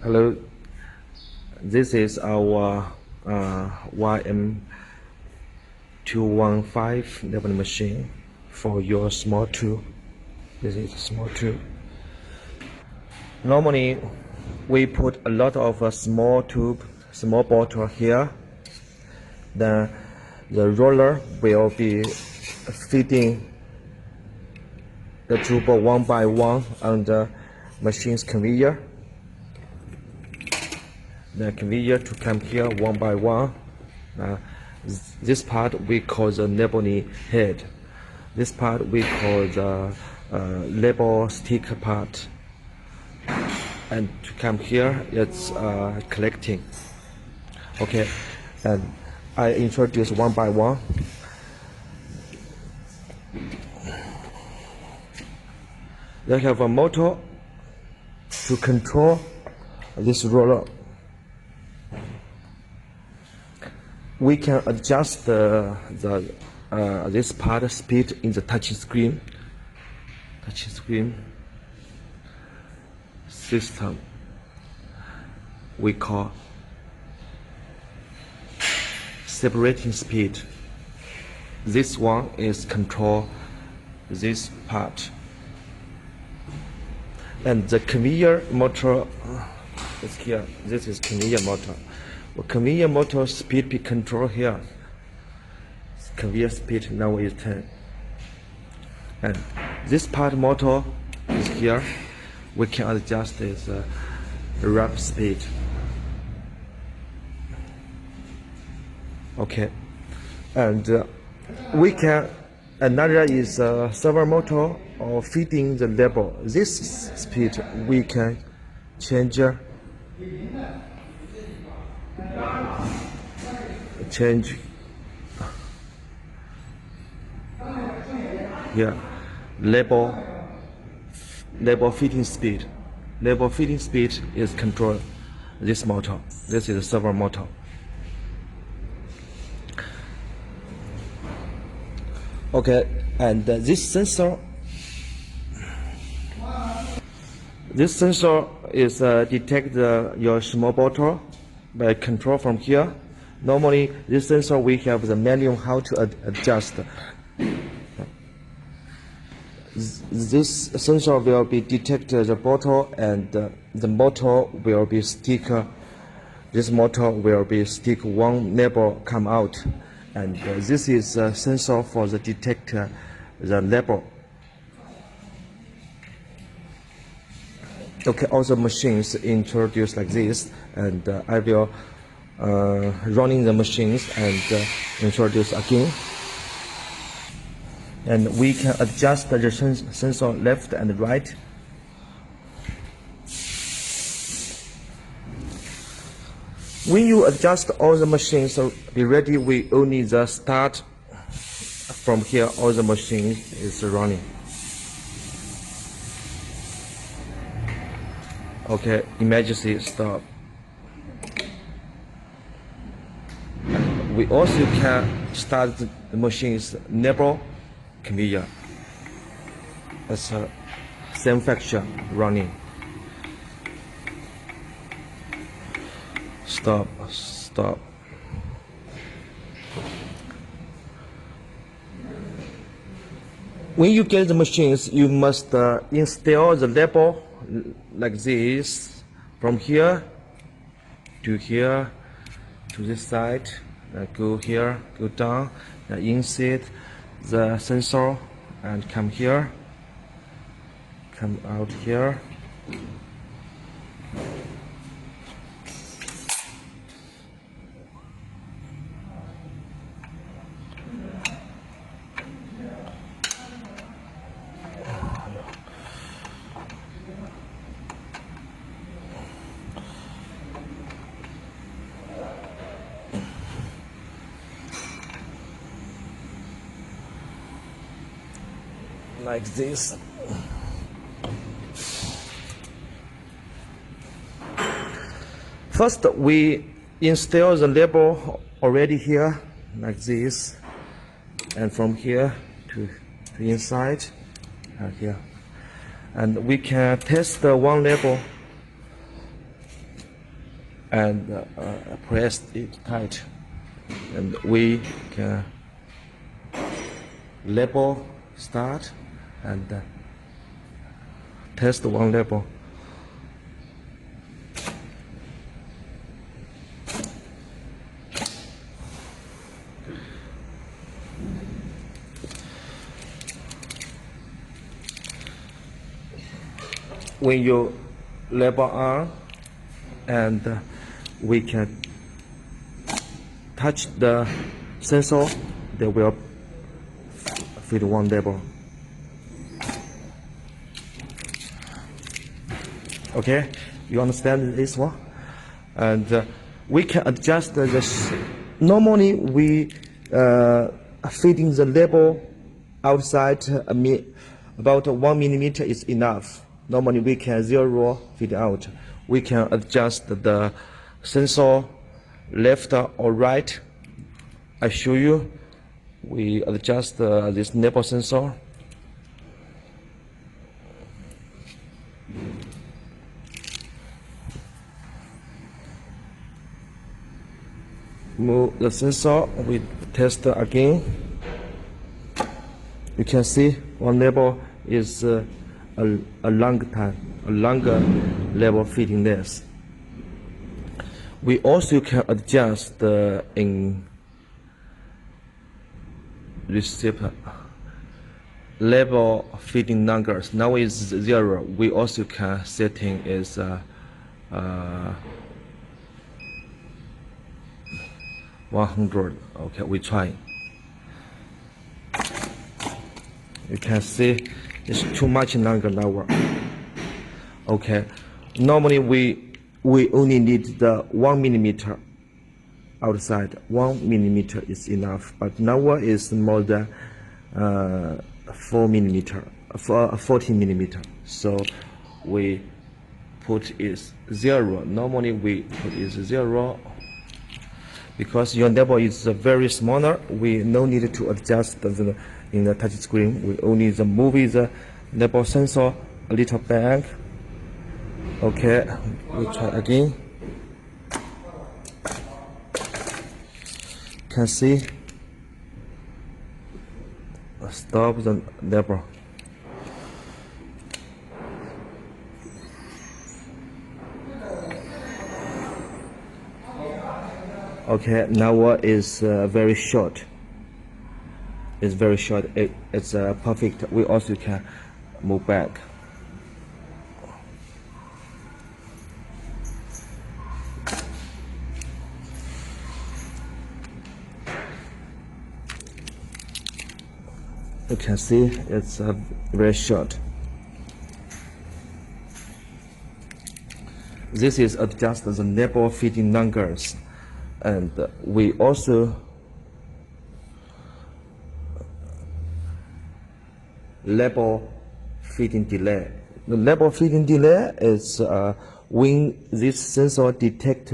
Hello, this is our YM215 level machine for your small tool. This is a small tool. Normally, we put a lot of small tube, small bottle here. Then the roller will be feeding the tube one by one on the machine's conveyor. The conveyor to come here one by one. This part we call the labeling head. This part we call the label sticker part. And to come here, it's collecting. Okay, and I introduce one by one. They have a motor to control this roller. We can adjust this part speed in the touch screen system. We call separating speed. This one is control this part, and the conveyor motor is here. This is conveyor motor. Conveyor motor speed be control here. Conveyor speed now is 10. And this part motor is here. We can adjust this ramp speed. Okay. And we can, another is servo motor or feeding the label. This speed we can change here label feeding speed. Label feeding speed is control this motor. This is a servo motor. Okay, and this sensor is detect your small bottle by control from here. Normally, this sensor we have the manual how to adjust. This sensor will be detect the bottle, and the motor will be stick. This motor will be stick one label come out, and this is a sensor for the detect the label. Okay, all the machines introduced like this, and I will running the machines and introduce again. And we can adjust the sensor left and right. When you adjust all the machines be ready, we only the start from here. All the machines is running. Okay, emergency stop. We also can start the machine's label conveyor. It's a same function running. Stop. When you get the machines, you must install the label like this, from here to here to this side. Go here, go down, insert the sensor and come here, come out here. Like this. First, we install the label already here, like this, and from here to inside, here. And we can test the one label and press it tight, and we can label start and test one label. When you label on, and we can touch the sensor, they will fit one label. Okay, you understand this one? And we can adjust this. Normally, we fitting the label outside about 1 millimeter is enough. Normally, we can zero fit out. We can adjust the sensor left or right. I show you. We adjust this label sensor. Move the sensor, we test again. You can see one label is a longer level fitting this. We also can adjust in receiver level fitting numbers. Now is 0. We also can setting is 100. Okay, we try. You can see it's too much longer now. Okay, normally we only need the 1 millimeter outside. 1 millimeter is enough, but now is more than 4 millimeter, 14 millimeter. So we put is 0. Normally we put is 0. Because your label is very smaller, we no need to adjust in the touch screen. We only move the label sensor a little back. Okay, we try again. Can see. Stop the label. Okay, now is very short. It's very short. It's perfect. We also can move back. You can see it's very short. This is adjust the label fitting numbers. And we also label fitting delay. The label fitting delay is when this sensor detects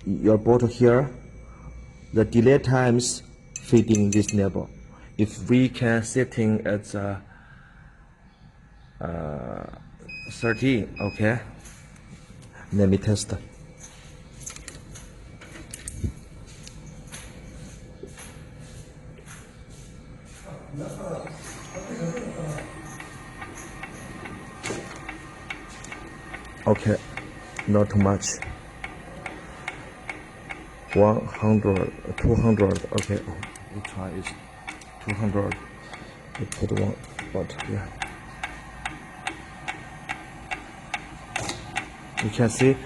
your bottle here, the delay times fitting this label. If we can setting at 13, okay. Let me test. Okay, not too much. 100, 200. Okay, we try is 200. We put one bottle here. You can see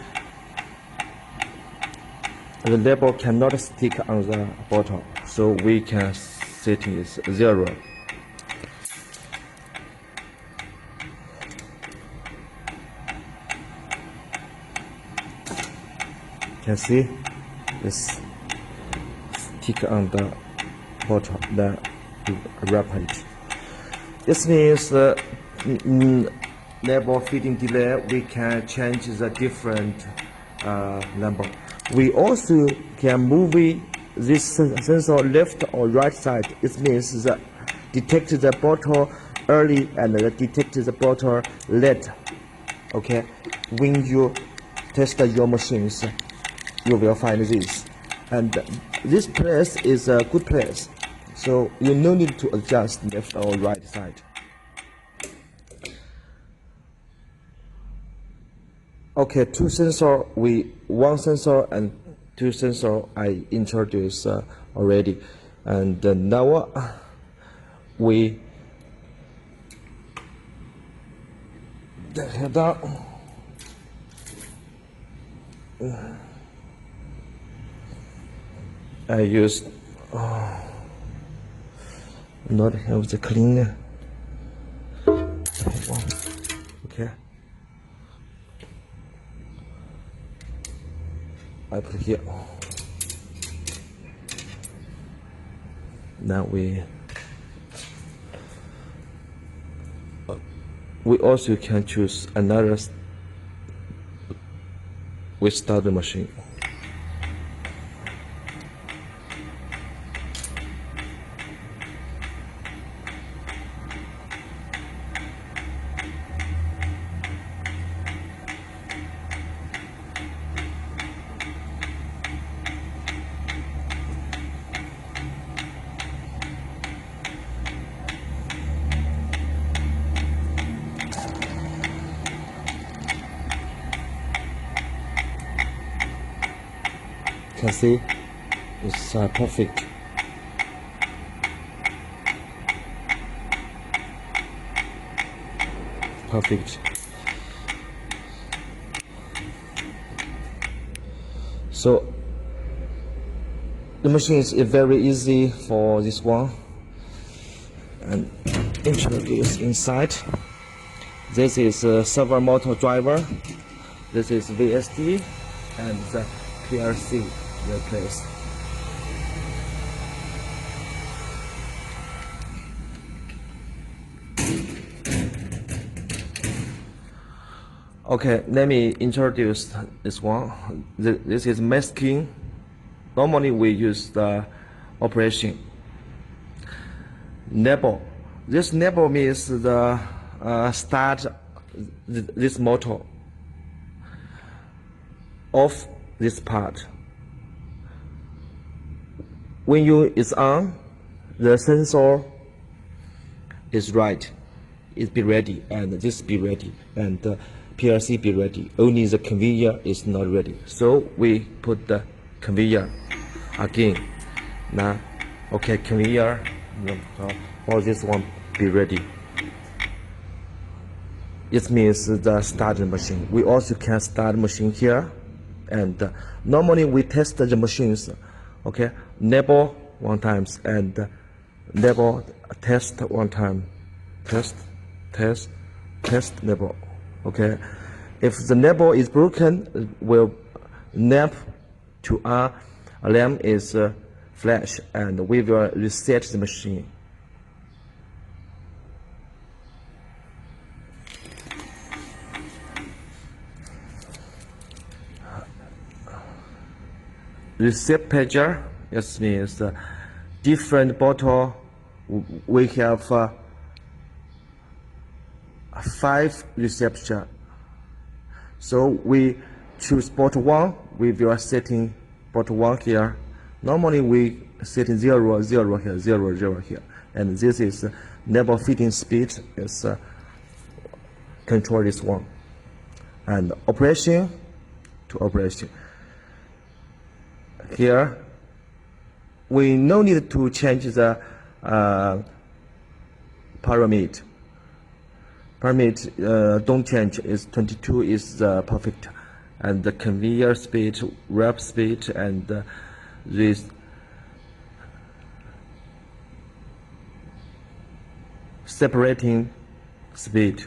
the label cannot stick on the bottle, so we can set it 0. Can see it's stick on the bottle, then wrap it. This means label fitting delay, we can change the different number. We also can move this sensor left or right side. It means that detect the bottle early and detect the bottle late. Okay, when you test your machines, you will find this, and this place is a good place, so you no need to adjust left or right side. Okay, one sensor and two sensor I introduced already, and now we head down. I use not have the cleaner. Okay, I put here. Now we also can choose another. We start the machine. Can see it's perfect. Perfect. So the machine is very easy for this one, and introduce inside. This is a servo motor driver. This is VSD and the PLC replace. Okay, let me introduce this one. This is masking. Normally we use the operation. Enable. This enable means the start this motor. Off this part. When it's on, the sensor is right. It be ready, and this be ready, and PLC be ready. Only the conveyor is not ready. So we put the conveyor again. Now, okay, conveyor, all this one be ready. It means the start the machine. We also can start machine here, and normally we test the machines. Okay, enable one times and enable test one time. Test, enable. Okay, if the enable is broken, will nap to alarm is flash, and we will reset the machine. Reset pager, it means different bottle. We have 5 reception. So we choose bottle 1. We will setting bottle 1 here. Normally we setting 0, 0 here, 0, 0 here. And this is never fitting speed is control this one. And operation to operation. Here, we no need to change the parameter. Parameter don't change. Is 22 is perfect, and the conveyor speed, wrap speed, and this separating speed,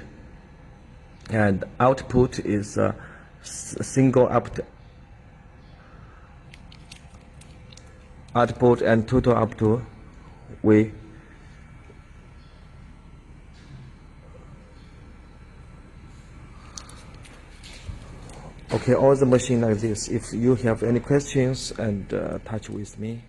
and output is single output and total output. We okay, all the machine like this. If you have any questions, and touch with me.